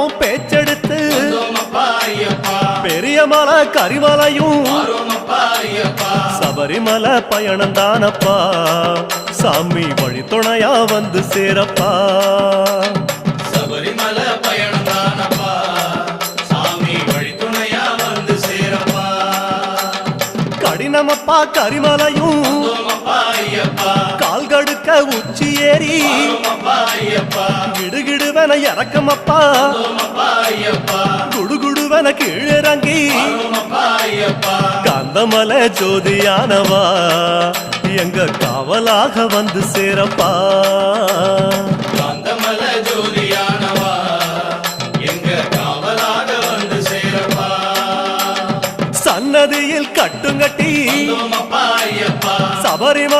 உன் பேச்செடுத்து பெரிய மலை கரிமலையும் சபரிமலை பயணம் தானப்பா சாமி வழி துணையா வந்து சேரப்பா சபரிமலை பயணம் தானப்பா சாமி வழி துணையா வந்து சேரப்பா கடினமப்பா கரிமலையும் கால் கடுக்க உச்சி ஏறி கிடுகிடுவன இறக்கமப்பா குடுகுடுவன கீழிறங்கி காந்தமலை ஜோதியானவா எங்க காவலாக வந்து சேரப்பா காந்தமலை ஜோதியானவா எங்க காவலாக வந்து சேரப்பா சன்னதியில் கட்டுங்கட்டி சபரிமலை